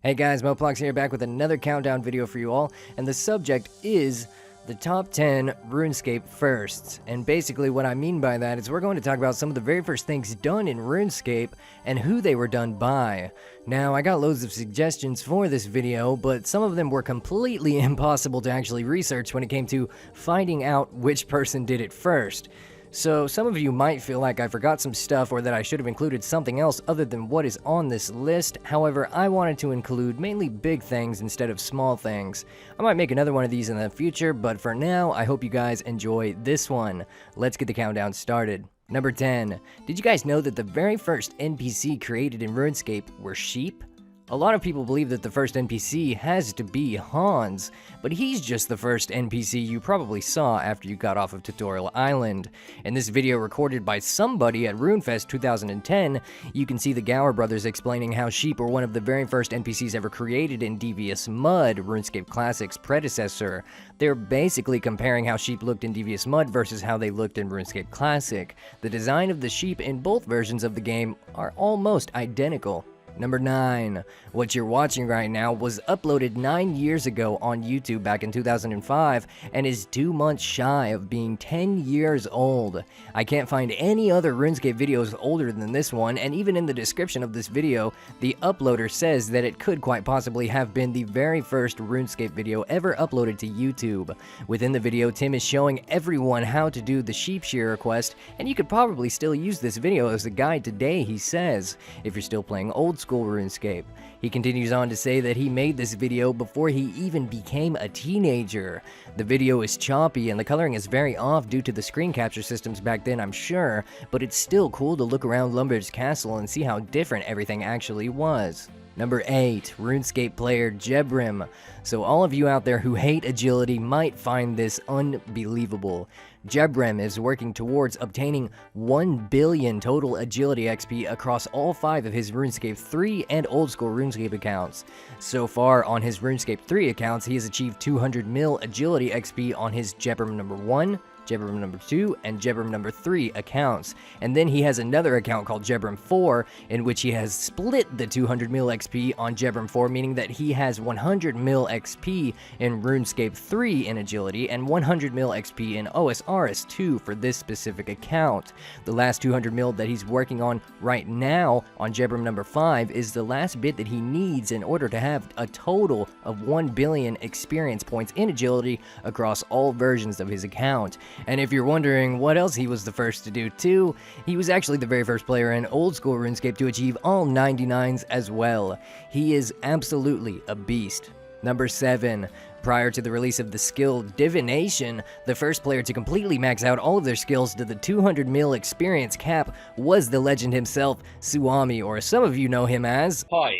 Hey guys, Plox here, back with another countdown video for you all, and the subject is the top 10 RuneScape Firsts. And basically what I mean by that is we're going to talk about some of the very first things done in RuneScape and who they were done by. Now, I got loads of suggestions for this video, but some of them were completely impossible to actually research when it came to finding out which person did it first. So some of you might feel like I forgot some stuff or that I should have included something else other than what is on this list. However, I wanted to include mainly big things instead of small things. I might make another one of these in the future, but for now, I hope you guys enjoy this one. Let's get the countdown started. Number 10. Did you guys know that the very first NPC created in RuneScape were sheep? A lot of people believe that the first NPC has to be Hans, but he's just the first NPC you probably saw after you got off of Tutorial Island. In this video recorded by somebody at RuneFest 2010, you can see the Youre brothers explaining how sheep were one of the very first NPCs ever created in Devious Mud, RuneScape Classic's predecessor. They're basically comparing how sheep looked in Devious Mud versus how they looked in RuneScape Classic. The design of the sheep in both versions of the game are almost identical. Number 9. What you're watching right now was uploaded 9 years ago on YouTube back in 2005 and is 2 months shy of being 10 years old. I can't find any other RuneScape videos older than this one, and even in the description of this video, the uploader says that it could quite possibly have been the very first RuneScape video ever uploaded to YouTube. Within the video, Tim is showing everyone how to do the sheep shearer quest, and you could probably still use this video as a guide today, he says, if you're still playing old school RuneScape. He continues on to say that he made this video before he even became a teenager. The video is choppy and the coloring is very off due to the screen capture systems back then, I'm sure, but it's still cool to look around Lumber's castle and see how different everything actually was. Number 8. RuneScape player Jebrim. So all of you out there who hate agility might find this unbelievable. Jebrim is working towards obtaining 1 billion total agility XP across all 5 of his RuneScape 3 and old school RuneScape accounts. So far on his RuneScape 3 accounts, he has achieved 200 mil agility XP on his Jebrim number 1, Jebrim number 2, and Jebrim number 3 accounts. And then he has another account called Jebrim 4, in which he has split the 200 mil XP on Jebrim 4, meaning that he has 100 mil XP in RuneScape 3 in agility and 100 mil XP in OSRS 2 for this specific account. The last 200 mil that he's working on right now on Jebrim number 5 is the last bit that he needs in order to have a total of 1 billion experience points in agility across all versions of his account. And if you're wondering what else he was the first to do too, he was actually the very first player in old school RuneScape to achieve all 99s as well. He is absolutely a beast. Number 7. Prior to the release of the skill Divination, the first player to completely max out all of their skills to the 200 mil experience cap was the legend himself, Swami, or some of you know him as... Hi,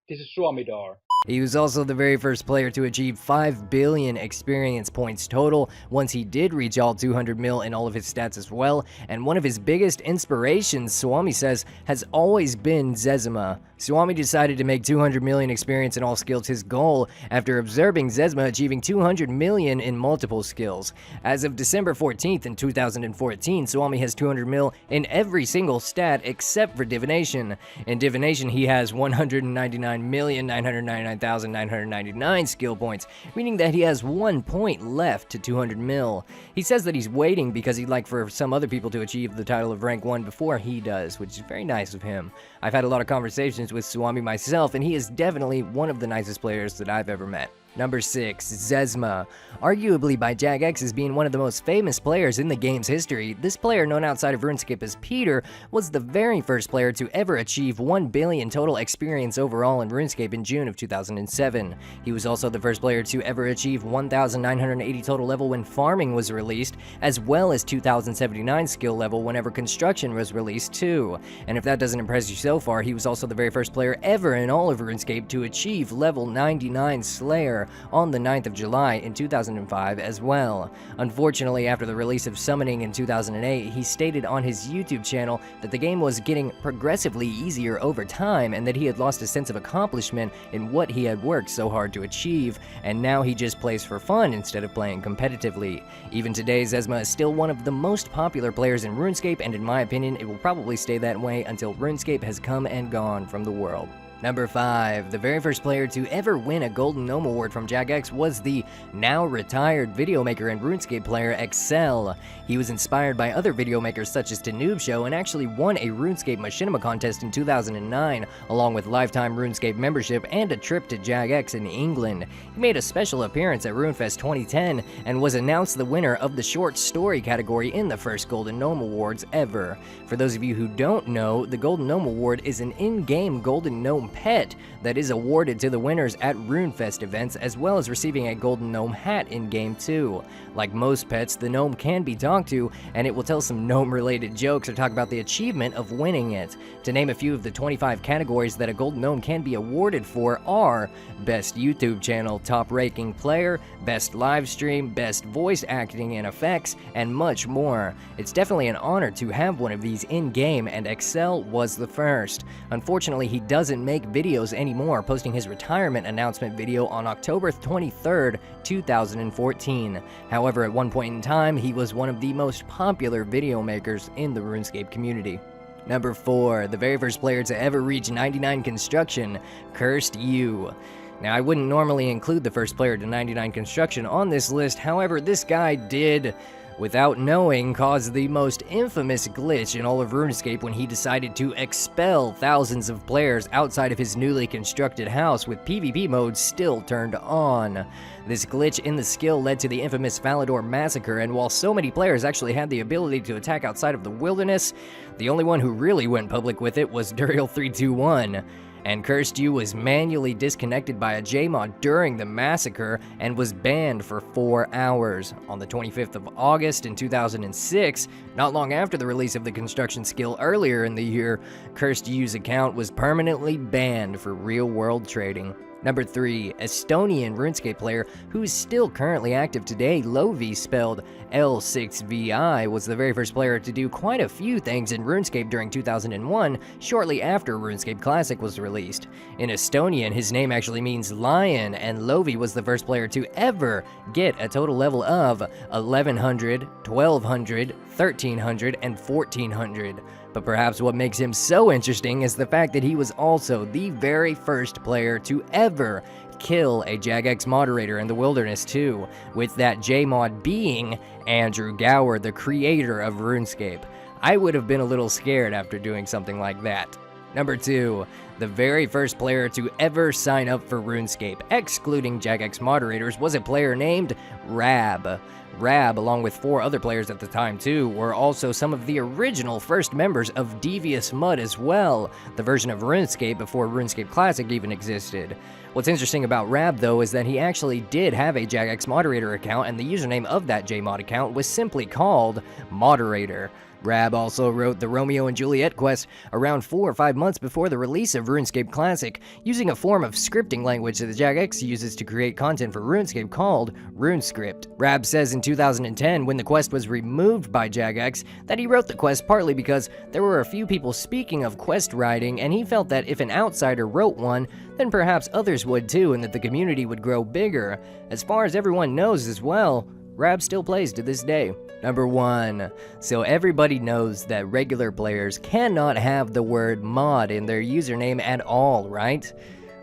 this is Swami. He was also the very first player to achieve 5 billion experience points total once he did reach all 200 mil in all of his stats as well, and one of his biggest inspirations, Swami says, has always been ESMA. Swami decided to make 200 million experience in all skills his goal after observing ESMA achieving 200 million in multiple skills. As of December 14th in 2014, Swami has 200 mil in every single stat except for Divination. In Divination, he has 199,999,999 skill points, meaning that he has 1 point left to 200 mil. He says that he's waiting because he'd like for some other people to achieve the title of rank 1 before he does, which is very nice of him. I've had a lot of conversations with Swami myself, and he is definitely one of the nicest players that I've ever met. Number 6. ESMA. Arguably by Jagex as being one of the most famous players in the game's history, this player known outside of RuneScape as Peter was the very first player to ever achieve 1 billion total experience overall in RuneScape in June of 2007. He was also the first player to ever achieve 1,980 total level when farming was released, as well as 2,079 skill level whenever construction was released too. And if that doesn't impress you so far, he was also the very first player ever in all of RuneScape to achieve level 99 Slayer on the 9th of July in 2005 as well. Unfortunately, after the release of Summoning in 2008, he stated on his YouTube channel that the game was getting progressively easier over time and that he had lost a sense of accomplishment in what he had worked so hard to achieve, and now he just plays for fun instead of playing competitively. Even today, ESMA is still one of the most popular players in RuneScape, and in my opinion, it will probably stay that way until RuneScape has come and gone from the world. Number 5. The very first player to ever win a Golden Gnome Award from Jagex was the now retired videomaker and RuneScape player Excel. He was inspired by other videomakers such as Noob Show and actually won a RuneScape Machinima contest in 2009, along with lifetime RuneScape membership and a trip to Jagex in England. He made a special appearance at RuneFest 2010 and was announced the winner of the short story category in the first Golden Gnome Awards ever. For those of you who don't know, the Golden Gnome Award is an in-game Golden Gnome pet that is awarded to the winners at RuneFest events, as well as receiving a Golden Gnome hat in-game too. Like most pets, the gnome can be talked to, and it will tell some gnome-related jokes or talk about the achievement of winning it. To name a few of the 25 categories that a Golden Gnome can be awarded for are Best YouTube Channel, Top Ranking Player, Best Livestream, Best Voice Acting and Effects, and much more. It's definitely an honor to have one of these in-game, and Excel was the first. Unfortunately, he doesn't make videos anymore, posting his retirement announcement video on October 23rd, 2014. However, at one point in time, he was one of the most popular video makers in the RuneScape community. Number 4. The very first player to ever reach 99 construction, Cursed You. Now, I wouldn't normally include the first player to 99 construction on this list, however, this guy did, without knowing, caused the most infamous glitch in all of RuneScape when he decided to expel thousands of players outside of his newly constructed house with PvP mode still turned on. This glitch in the skill led to the infamous Falador massacre, and while so many players actually had the ability to attack outside of the wilderness, the only one who really went public with it was Duriel321. And Cursed You was manually disconnected by a JMod during the massacre and was banned for 4 hours. On the 25th of August in 2006, not long after the release of the construction skill earlier in the year, Cursed You's account was permanently banned for real-world trading. Number 3. Estonian RuneScape player who is still currently active today, Lovi, spelled L6VI, was the very first player to do quite a few things in RuneScape during 2001, shortly after RuneScape Classic was released. In Estonian, his name actually means lion, and Lovi was the first player to ever get a total level of 1100, 1200, 1300, and 1400. But perhaps what makes him so interesting is the fact that he was also the very first player to ever kill a Jagex moderator in the wilderness too, with that JMod being Andrew Gower, the creator of RuneScape. I would have been a little scared after doing something like that. Number 2. The very first player to ever sign up for RuneScape, excluding Jagex moderators, was a player named Rab. Rab, along with 4 other players at the time too, were also some of the original first members of Devious Mud as well, the version of RuneScape before RuneScape Classic even existed. What's interesting about Rab though is that he actually did have a Jagex moderator account, and the username of that JMod account was simply called Moderator. Rab also wrote the Romeo and Juliet quest around 4 or 5 months before the release of RuneScape Classic, using a form of scripting language that the Jagex uses to create content for RuneScape called RuneScript. Rab says in 2010, when the quest was removed by Jagex, that he wrote the quest partly because there were a few people speaking of quest writing, and he felt that if an outsider wrote one, then perhaps others would too, and that the community would grow bigger. As far as everyone knows as well, Rab still plays to this day. Number 1. So everybody knows that regular players cannot have the word mod in their username at all, right?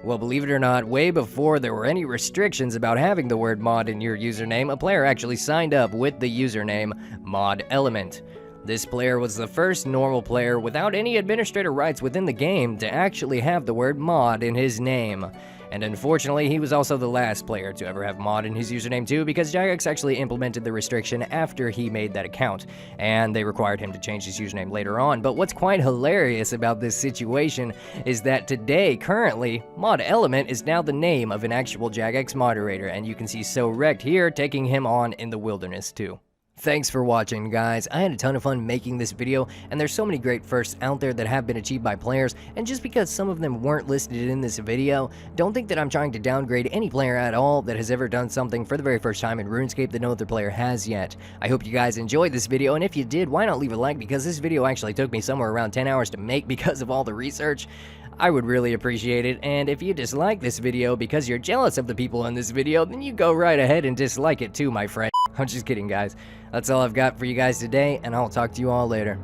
Well, believe it or not, way before there were any restrictions about having the word mod in your username, a player actually signed up with the username Mod Element. This player was the first normal player without any administrator rights within the game to actually have the word mod in his name. And unfortunately, he was also the last player to ever have mod in his username too, because Jagex actually implemented the restriction after he made that account, and they required him to change his username later on. But what's quite hilarious about this situation is that today, currently, Mod Element is now the name of an actual Jagex moderator, and you can see So Wrecked here taking him on in the wilderness too. Thanks for watching, guys. I had a ton of fun making this video, and there's so many great firsts out there that have been achieved by players, and just because some of them weren't listed in this video, don't think that I'm trying to downgrade any player at all that has ever done something for the very first time in RuneScape that no other player has yet. I hope you guys enjoyed this video, and if you did, why not leave a like, because this video actually took me somewhere around 10 hours to make because of all the research. I would really appreciate it, and if you dislike this video because you're jealous of the people in this video, then you go right ahead and dislike it too, my friend. I'm just kidding, guys. That's all I've got for you guys today, and I'll talk to you all later.